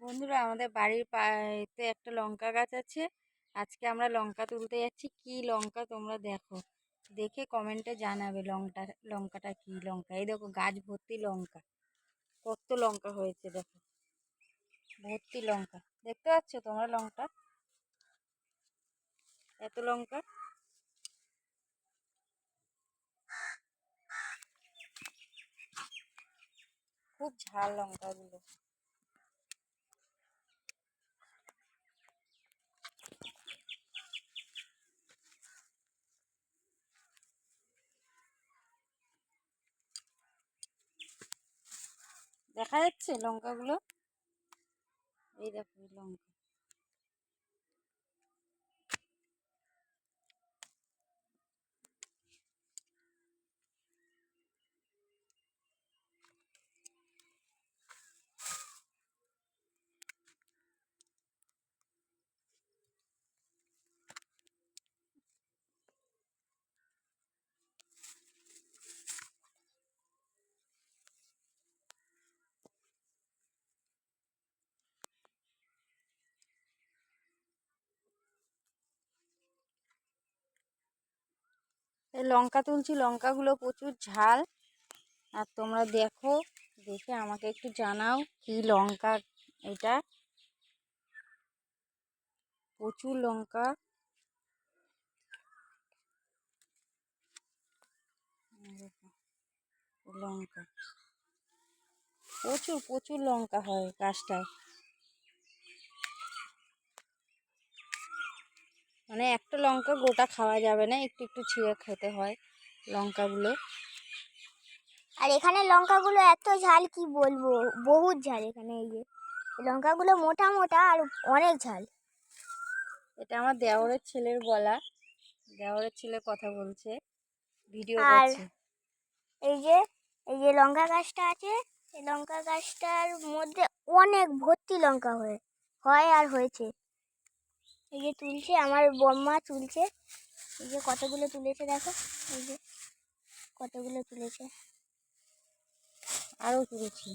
বন্ধুরা, আমাদের বাড়ির পায়েতে একটা লঙ্কা গাছ আছে। আজকে আমরা লঙ্কা তুলতে যাচ্ছি। কি লঙ্কা তোমরা দেখো, দেখে কমেন্টে জানাবে লঙ্কাটা কি লঙ্কা। এই দেখো, গাছ ভর্তি লঙ্কা। কত লঙ্কা হয়েছে দেখো, ভর্তি লঙ্কা। দেখতে পাচ্ছ তোমরা লঙ্কা? এত লঙ্কা। খুব ঝাল লঙ্কাগুলো। দেখা যাচ্ছে লঙ্কাগুলো? এই দেখো লঙ্কা। এই লঙ্কা তুলছি, লঙ্কাগুলো প্রচুর ঝাল। আর তোমরা দেখো, দেখে আমাকে একটু জানাও কি লঙ্কা এটা। প্রচুর লঙ্কা। লঙ্কা প্রচুর প্রচুর লঙ্কা হয় গাছটায়। মানে একটা লঙ্কা গোটা খাওয়া যাবে না, একটু একটু ছিঁড়ে খেতে হয় লঙ্কাগুলো। আর এখানে লঙ্কাগুলো এত ঝাল কি বলবো, বহুত ঝাল এখানে। এই যে লঙ্কাগুলো মোটা মোটা আর অনেক ঝাল। এটা আমার দেওরের ছেলের বলা। দেওরের ছেলে কথা বলছে, ভিডিও আর করছে। এই যে এই যে লঙ্কা গাছটা আছে, এই লঙ্কা গাছটার মধ্যে অনেক ভর্তি লঙ্কা হয় আর হয়েছে। এই যে তুলছে, আমার বম্মা তুলছে। এই যে কতগুলো তুলেছে দেখো, এই যে কতগুলো তুলেছে। আরও তুলেছি।